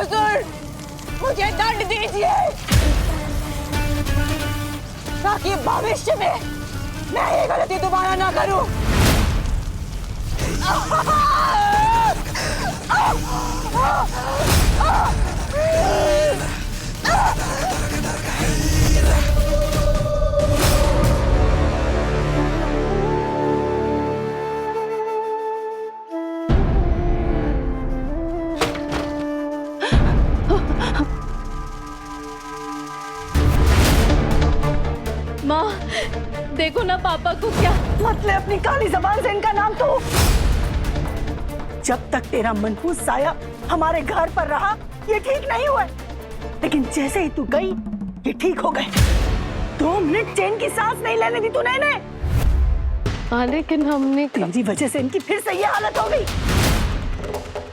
हुजूर, मुझे दंड दीजिए ताकि भविष्य में मैं ये गलती दोबारा ना करूं। माँ, देखो ना पापा को क्या। मत ले अपनी काली जबान से इनका नाम तू। जब तक तेरा मनहूस साया हमारे घर पर रहा ये ठीक नहीं हुआ, लेकिन जैसे ही तू गई ये ठीक हो गए। 2 मिनट चैन की सांस नहीं लेने दी तूने इन्हें। हाँ, लेकिन हमने तेरी वजह से इनकी फिर से ये हालत हो गई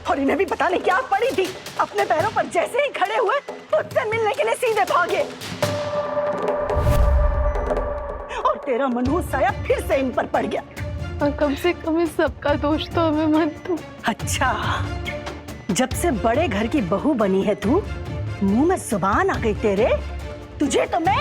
और इन्हें भी पता नहीं क्या पड़ी थी। अपने पैरों पर जैसे ही खड़े हुए तुझसे मिलने के लिए सीधे भागे और तेरा मनहूस साया फिर से इन पर पड़ गया। और कम से कम इस सबका दोष तो हमें मत दो। अच्छा, जब से बड़े घर की बहू बनी है तू, मुंह में जुबान आ गई तेरे। तुझे तो मैं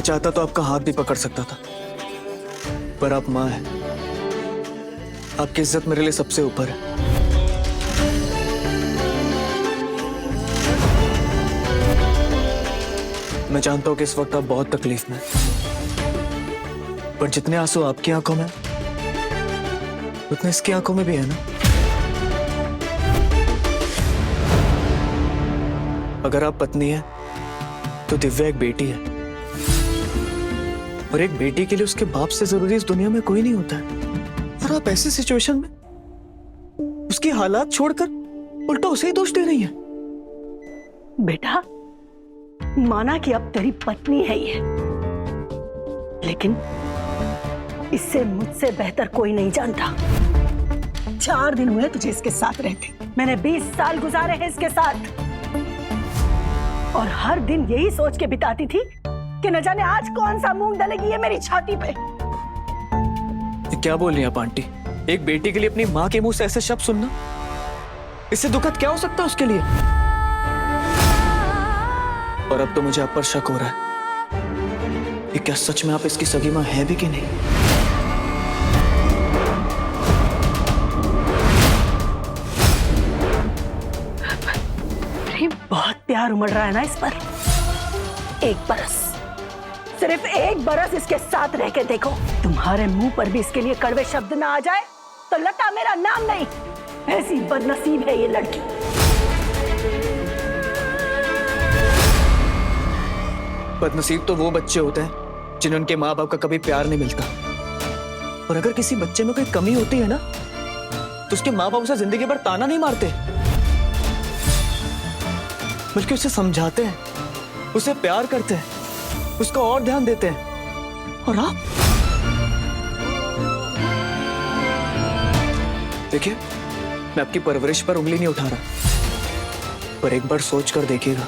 चाहता तो आपका हाथ भी पकड़ सकता था, पर आप मां है। आपकी इज्जत मेरे लिए सबसे ऊपर है। मैं जानता हूं कि इस वक्त आप बहुत तकलीफ में हैं, पर जितने आंसू आपकी आंखों में उतने इसकी आंखों में भी है ना। अगर आप पत्नी हैं तो दिव्या एक बेटी है, और एक बेटी के लिए उसके बाप से जरूरी इस दुनिया में कोई नहीं होता है। और आप ऐसी सिचुएशन में उसकी हालात छोड़कर उल्टा उसे ही दोष दे रही हैं। बेटा, माना कि अब तेरी पत्नी है ये, लेकिन इससे मुझसे बेहतर कोई नहीं जानता। 4 दिन हुए तुझे इसके साथ रहते, मैंने 20 साल गुजारे हैं इसके साथ, और हर दिन यही सोच के बिताती थी कि न जाने आज कौन सा मूंग डलेगी ये मेरी छाती पे। क्या बोल रही हैं आप आंटी? एक बेटी के लिए अपनी माँ के मुंह से ऐसे शब्द सुनना, इससे दुखद क्या हो सकता है उसके लिए? और अब तो मुझे आप पर शक हो रहा है कि क्या सच में आप इसकी सगी माँ है भी कि नहीं। बहुत प्यार उमड़ रहा है ना इस पर। 1 बरस, सिर्फ 1 बरस इसके साथ रह के देखो, तुम्हारे मुंह पर भी इसके लिए कड़वे शब्द ना आ जाए तो लता मेरा नाम नहीं। ऐसी बदनसीब है ये लड़की। बदनसीब तो वो बच्चे होते हैं जिन्हें उनके माँ बाप का कभी प्यार नहीं मिलता। और अगर किसी बच्चे में कोई कमी होती है ना, तो उसके माँ बाप उसे जिंदगी भर ताना नहीं मारते, बल्कि उसे समझाते हैं, उसे प्यार करते हैं, उसका और ध्यान देते हैं। और आप देखिए, मैं आपकी परवरिश पर उंगली नहीं उठा रहा, पर एक बार सोच कर देखिएगा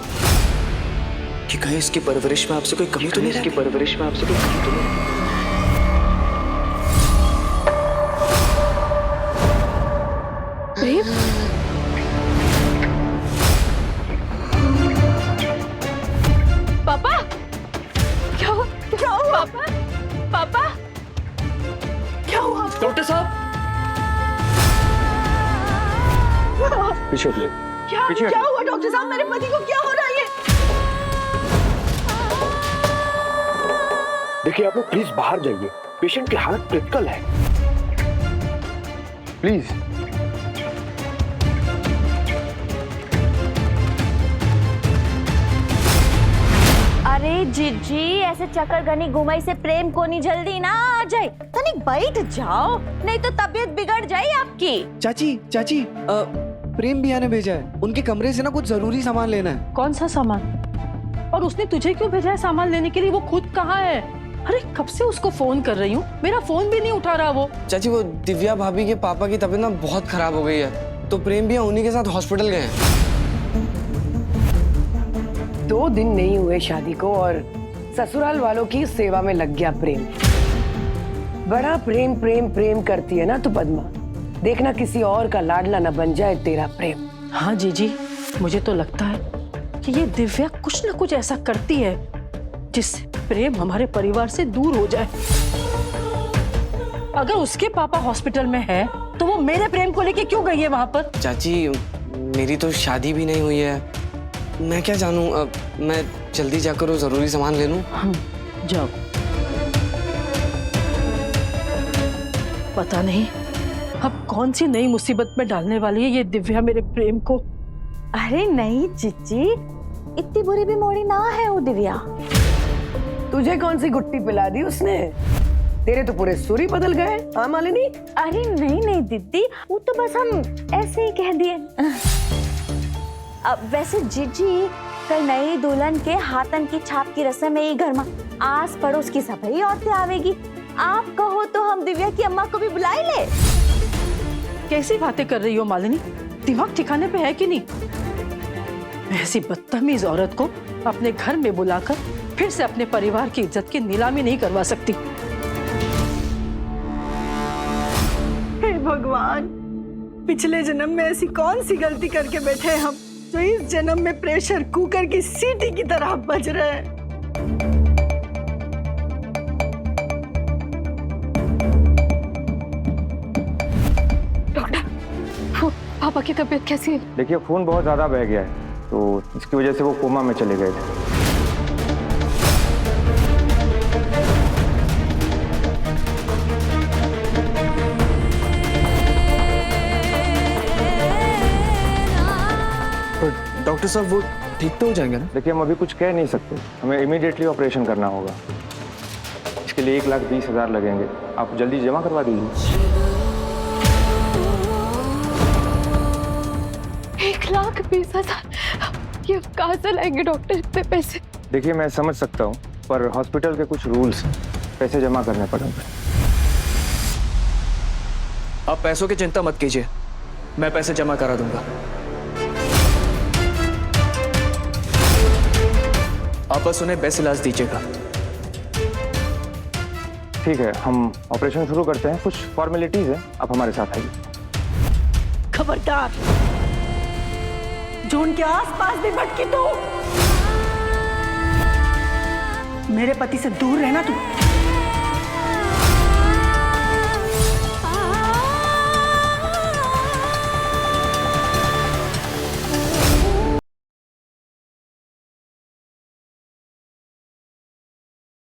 कि कहीं इसकी परवरिश में आपसे कोई कमी तो नहीं है। इसकी परवरिश में आपसे कोई कमी तो नहीं है। पापा, क्या हुआ? पापा, पापा, क्या हुआ? डॉक्टर साहब, पीछे क्या हुआ डॉक्टर साहब? मेरे पति को क्या हो रहा है? देखिए, आप लोग प्लीज बाहर जाइए, पेशेंट की हालत क्रिटिकल है, प्लीज। अरे जीजी, ऐसे चक्कर घुमाई से प्रेम को नहीं जल्दी ना आ जाए, तनिक बैठ जाओ, नहीं तो तबीयत बिगड़ जाए आपकी। चाची, प्रेम भैया ने भेजा है, उनके कमरे से ना कुछ जरूरी सामान लेना है। कौन सा सामान? और उसने तुझे क्यों भेजा है सामान लेने के लिए? वो खुद कहाँ है? अरे कब से उसको फोन कर रही हूँ, मेरा फोन भी नहीं उठा रहा वो। चाची, वो दिव्या भाभी के पापा की तबीयत ना बहुत खराब हो गई है, तो प्रेम भैया उन्हीं के साथ हॉस्पिटल गए हैं। 2 दिन नहीं हुए शादी को और ससुराल वालों की सेवा में लग गया प्रेम। बड़ा प्रेम प्रेम प्रेम करती है ना तू पद्मा, देखना किसी और का लाडला न बन जाए तेरा प्रेम। हाँ जीजी, मुझे तो लगता है कि ये दिव्या कुछ ना कुछ ऐसा करती है जिससे प्रेम हमारे परिवार से दूर हो जाए। अगर उसके पापा हॉस्पिटल में है तो वो मेरे प्रेम को लेके क्यों गई है वहां पर? चाची, मेरी तो शादी भी नहीं हुई है, मैं क्या जानूं। अब मैं जल्दी जाकर वो जरूरी सामान ले लूं। जाओ। पता नहीं अब कौन सी नई मुसीबत में डालने वाली है ये दिव्या मेरे प्रेम को। अरे नहीं जीजी, इतनी बुरी भी मोड़ी ना है वो दिव्या। तुझे कौन सी गुट्टी पिला दी उसने? तेरे तो पूरे सुर ही बदल गए। हाँ मालिनी? अरे नहीं नहीं दीदी, वो तो बस हम ऐसे ही कह दिए। अब वैसे जीजी, कल नई दुल्हन के हाथन की छाप की रस्म है ये घर में, आस पड़ोस की सभी औरतें आवेगी। आप कहो तो हम दिव्या की अम्मा को भी बुला ले। कैसी बातें कर रही हो मालिनी? दिमाग ठिकाने पे है कि नहीं? ऐसी बदतमीज औरत को अपने घर में बुलाकर फिर से अपने परिवार की इज्जत की नीलामी नहीं करवा सकती। हे भगवान, पिछले जन्म में ऐसी कौन सी गलती करके बैठे हैं हम जो इस जन्म में प्रेशर कुकर की सीटी की तरह बज रहे हैं। डॉक्टर, पापा की तबीयत कैसी है? देखिए, खून बहुत ज़्यादा बह गया है, तो इसकी वजह से वो कोमा में चले गए थे। डॉक्टर साहब वो ठीक तो हो जाएंगे ना? देखिए, हम अभी कुछ कह नहीं सकते, हमें इमीडिएटली ऑपरेशन करना होगा। इसके लिए 1,20,000 लगेंगे, आप जल्दी जमा करवा दीजिए। 1,20,000? ये कहाँ से लाएंगे डॉक्टर इतने पैसे? देखिए, मैं समझ सकता हूँ, पर हॉस्पिटल के कुछ रूल्स हैं, पैसे जमा करने पड़ेंगे। आप पैसों की चिंता मत कीजिए, मैं पैसे जमा करा दूंगा। आप बस उन्हें बेस्ट इलाज दीजिएगा। ठीक है, हम ऑपरेशन शुरू करते हैं। कुछ फॉर्मेलिटीज है, आप हमारे साथ आइए। खबरदार, जो उनके आसपास भी भटकी तू, मेरे पति से दूर रहना तू।